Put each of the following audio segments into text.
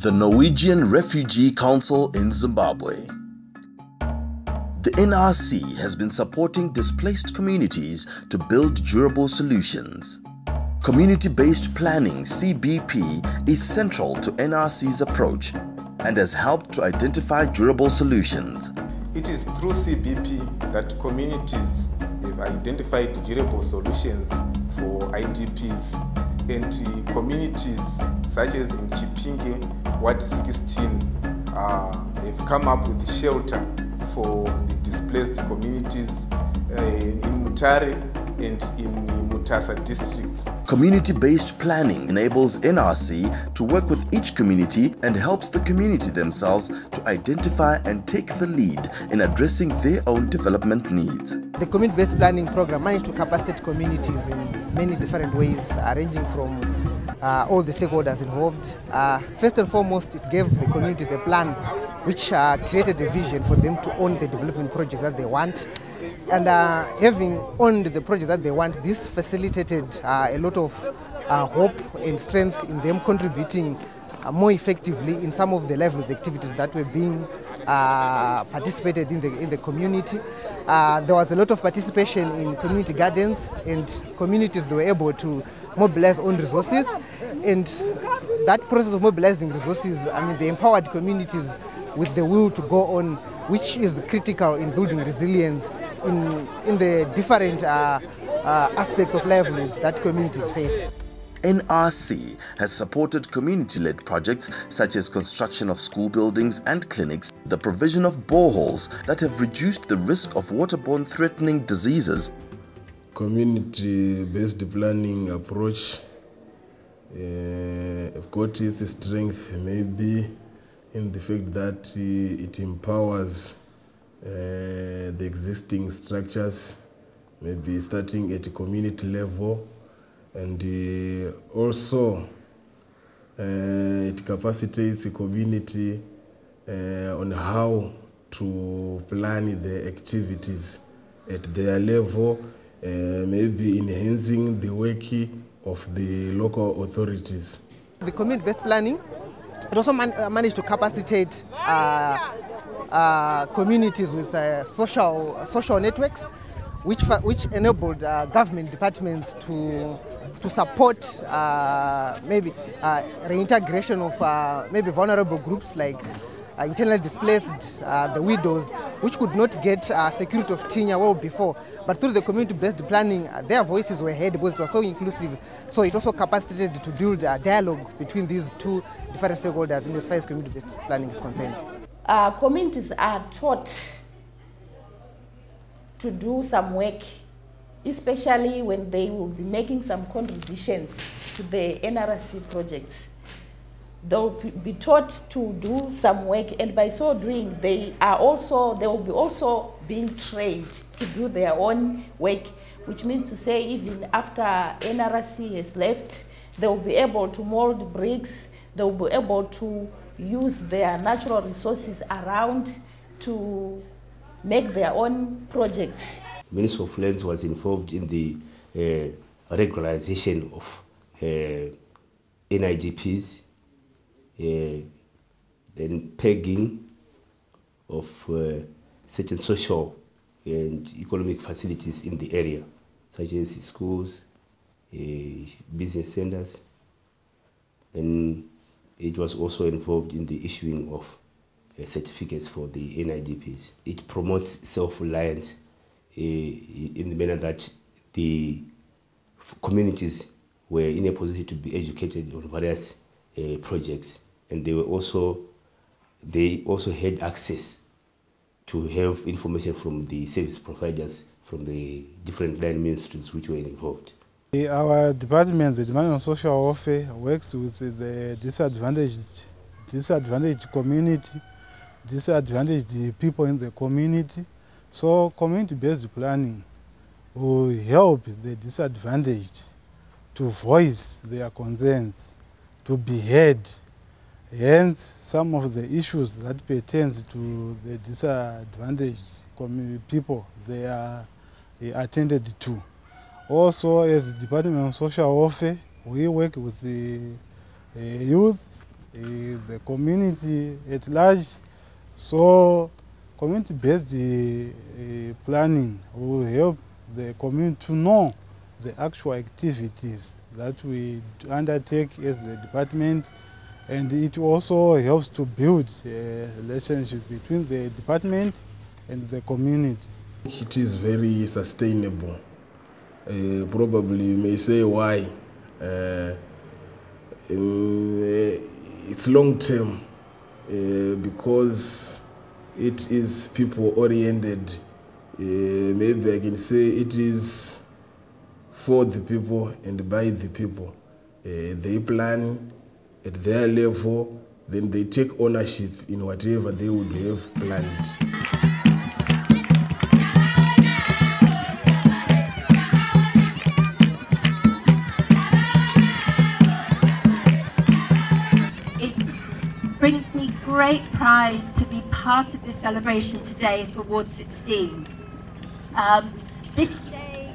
the Norwegian Refugee Council in Zimbabwe. The NRC has been supporting displaced communities to build durable solutions. Community-based planning (CBP) is central to NRC's approach and has helped to identify durable solutions. It is through CBP that communities have identified durable solutions for IDPs, and communities such as in Chipinge, Ward 16, have come up with shelter for the displaced communities in Mutare and in Mutasa districts. Community-based planning enables NRC to work with each community and helps the community themselves to identify and take the lead in addressing their own development needs. The community-based planning program managed to capacitate communities in many different ways, ranging from all the stakeholders involved. First and foremost, it gave the communities a plan which created a vision for them to own the development projects that they want. And having owned the project that they want, this facilitated a lot of hope and strength in them contributing more effectively in some of the livelihood activities that were being participated in the community. There was a lot of participation in community gardens, and communities that were able to mobilize own resources. And that process of mobilizing resources, they empowered communities with the will to go on, which is critical in building resilience in the different aspects of livelihoods that communities face. NRC has supported community-led projects such as construction of school buildings and clinics, the provision of boreholes that have reduced the risk of waterborne threatening diseases. Community-based planning approach have got its strength maybe in the fact that it empowers the existing structures, maybe starting at a community level, and also it capacitates the community on how to plan the activities at their level, maybe enhancing the work of the local authorities. The community-based planning it also managed to capacitate communities with social networks, which enabled government departments to support maybe reintegration of maybe vulnerable groups like internally displaced, the widows, which could not get security of tenure well before. But through the community-based planning, their voices were heard because it was so inclusive. So it also capacitated to build a dialogue between these two different stakeholders in as far as community-based planning is concerned. Communities are taught to do some work, especially when they will be making some contributions to the NRC projects. They'll be taught to do some work, and by so doing, they will be also being trained to do their own work, which means to say even after NRC has left, they will be able to mold bricks, they will be able to use their natural resources around to make their own projects. Ministry of Lands was involved in the regularization of NIGPs, then pegging of certain social and economic facilities in the area, such as schools, business centers, and it was also involved in the issuing of certificates for the NIGPs. It promotes self-reliance in the manner that the communities were in a position to be educated on various projects, and they also had access to have information from the service providers from the different line ministries which were involved. Our department, the Department of Social Welfare, works with the disadvantaged community, disadvantaged people in the community. So community-based planning will help the disadvantaged to voice their concerns, to be heard. Hence, some of the issues that pertains to the disadvantaged people, they are attended to. Also, as Department of Social Welfare, we work with the youth the community at large. So community-based planning will help the community to know the actual activities that we undertake as the department, and it also helps to build a relationship between the department and the community. It is very sustainable. Probably you may say why. It's long term because it is people oriented. Maybe I can say it is for the people and by the people. They plan at their level, then they take ownership in whatever they would have planned. It brings me great pride to be part of this celebration today for Ward 16. This day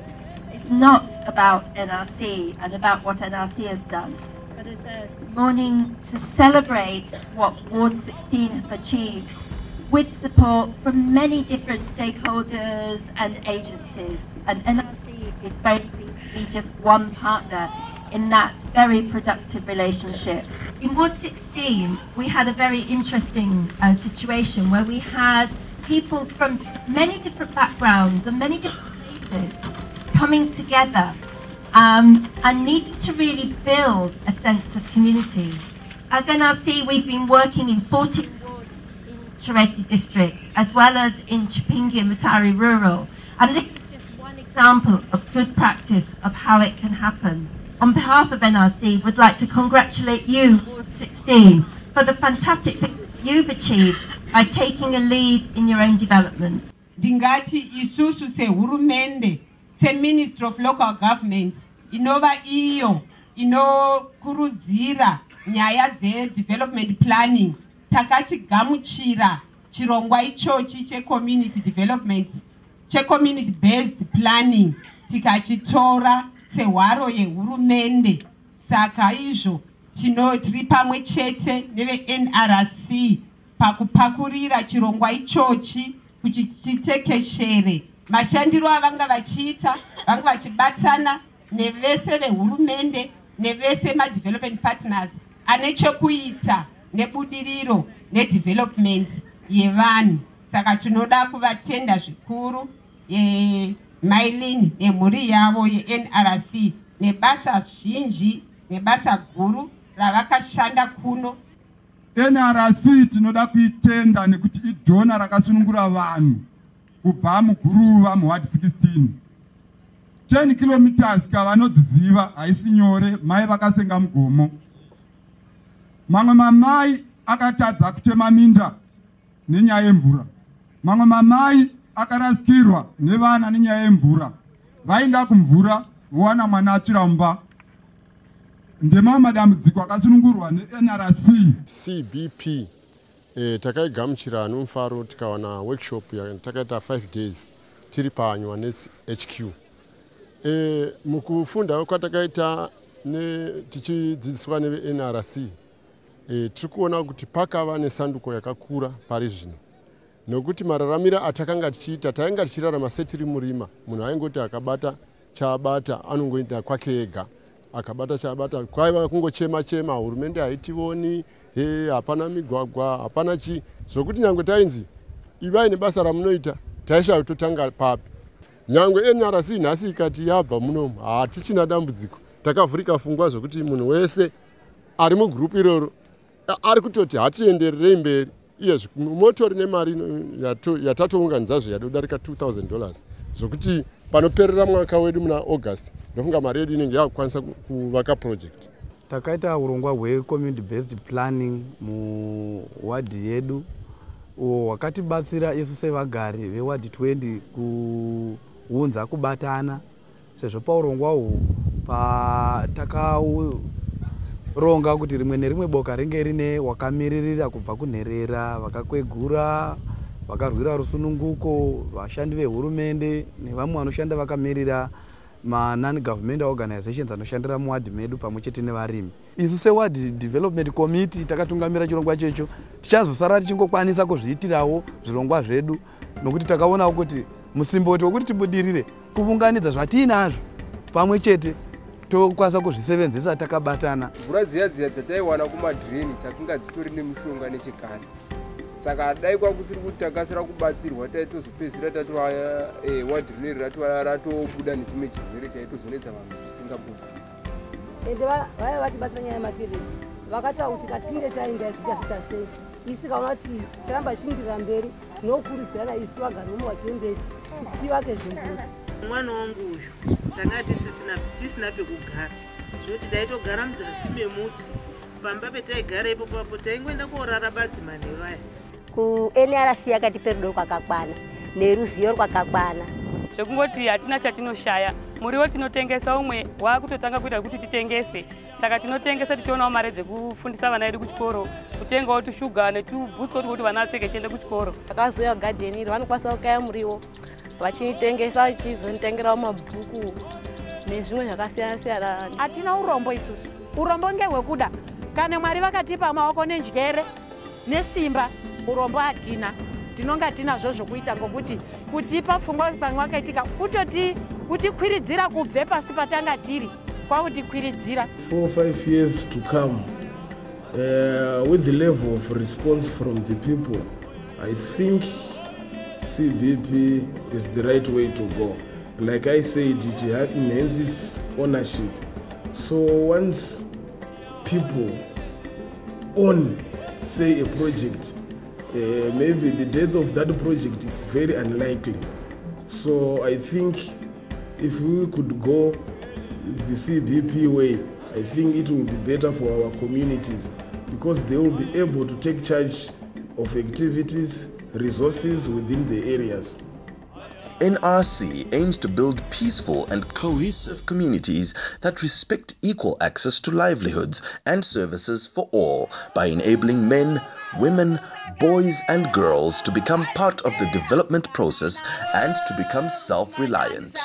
is not about NRC and about what NRC has done, but it's a morning to celebrate what Ward 16 has achieved with support from many different stakeholders and agencies. And NRC is very pleased to be just one partner in that very productive relationship. In Ward 16, we had a very interesting situation where we had people from many different backgrounds and many different places coming together and needing to really build a sense of community. As NRC, we've been working in 14 wards in Chireti district, as well as in Chipinge and Mutare rural. And this is just one example of good practice of how it can happen. On behalf of NRC, we'd like to congratulate you, Ward 16, for the fantastic things you've achieved by taking a lead in your own development. Ndingati isusu se hurumende, se Ministry of Local Government, inova iyo, inokurudzira nyaya ze development planning, takati gamuchira, chirongwa ichochi che community development, che community based planning, tikachitora sehwaro yehurumende. Saka izvo tiri pamwe chete neve NRC pakupakurira chirongwa ichochi kuti chitekeshere mashandiro avanga vachiita, vanga vachibatana nevese vehurumende nevese ma-development partners ane chekuita nebudiriro nedevelopment yevanhu. Saka tinoda kuvatenda zvikuru Mailin nemhuri yavo yeNRC nebasa zhinji nebasa guru ravakashanda kuno. NRC tinoda kuitenda nekuti idhona rakasunungura vanhu kubva muguruva muward 16. 10 kilometers kavanodziziva haisi nyore, mai vakasenga mugomo. Mamwe mamai akatadza kutema minda nenyaya yemvura. Mamwe mamai akarasikirwa nevana nenyaya yemvura. Vaenda kumvura vowana mwana achiramba. Ndemamwe madambudziko akasunungurwa neNRC. CBP takaigamuchira nomufaro tikawana workshop yatakaita 5 days tiri paNyuanes HQ. Mukufunda kwatakaita tichidzidziswa neNRC, tiri kuona kuti pakava nesanduko yakakura pari zvino. Nokuti mararamira atakanga tichiita, tainga tichirarama setiri murima. Munhu aingoti akabata chaabata anongoenda kwake ega. Akabata chabata kwaiva kungochema chema, hurumende haitioni, hapana migwagwa, hapana chi. Zvokuti nyangwe tainzi ivai nebasa ramunoita, taisha kutotanga papi. Nyangwe NRC nhasi ikati yabva munomu, hatichina dambudziko. Takavhurika pfungwa zvokuti munhu wese ari mugrupu iroro ari kutoti hatiendererei mberi. Iye motori nemari yatatounganidzazvo yadodarika $2,000 zvokuti panoperera mwaka wedu muna August ndofunga mari yedu inenge yakukwanisa kuvaka project. Takaita urongwa hwe-community based planning muwadhi yedu hwakatibatsira isu sevagari vewadi 20 kuunza kubatana, sezvo paurongwa uhwu patakaronga kuti rimwe nerimwe boka ringe rine wakamiririra kubva kunherera, vakakwegura, vakarwira rusununguko, vashandi vehurumende nevamwe vanoshanda vakamirira ma-non-governmental organizations anoshandira muwadhi medu pamwe chete nevarimi. Isu seward development committee takatungamira chirongwa checho tichazosara tichingokwanisa kuzviitirawo zvirongwa zvedu nokuti takaonawo kuti musimboti wekuti tibudirire kuunganidza zvatiinazvo pamwe chete tokwanisa kuzvisevenzesa takabatana. Mvura dziya dzataiwana kumadhireni dzakanga dzitori nemushonga nechekare. Saka dai kwakusiri kuti takasira kubatsirwa taitozopedzisira tatova wadhirineri ratobuda nechimwe chirwere chaitozonetsa vanhu zvisingabuki. Ende vaya vatibatsira nyaya yematireti vakataura kuti katinge taenda isu tasvika sei isi kaona kuti charamba chindira mberi nokurudzirana isu vagari vomuwatendeti kuti tivake zvimbuzi. Mwana wangu uyu tanga tisina pekugara zvekuti taitogara mudzasi memuti pamba petaigara ipopapo taingoenda korara badzi manheru aya. Ku NRC yakatipa rudo rwakakwana neruzivo rwakakwana zvekungoti hatina chatinoshaya. Muriwo tinotengesa umwe wakutotanga kuita kuti titengese, saka tinotengesa tichionawo mari dzekufundisa vana vedu kuchikoro, kutengawo tushuga netubhutsu kuti vana vapfeke chiende kuchikoro. Vakazoya gadheniri vanokwanisa kukaya muriwo vachitengesa vachizonitengerawo mabhuku nezvimwe zvakasiyana siyana. Hatina urombo isusu, urombo ngehwekuda kana Mwari vakatipa maoko nenjere nesimba, urombo hatina. Tinonga tinazvo zvokuita ngokuti kutipa pfungwa pamwe wakaitika kutikwiridzira kubve pasi patanga tiri kwakutikwiridzira. 4-5 years to come, with the level of response from the people, I think CBP is the right way to go. Like I said, it enhances ownership. So once people own, say, a project, maybe the death of that project is very unlikely. So I think if we could go the CBP way, I think it will be better for our communities because they will be able to take charge of activities, resources within the areas. NRC aims to build peaceful and cohesive communities that respect equal access to livelihoods and services for all by enabling men, women, boys and girls to become part of the development process and to become self-reliant.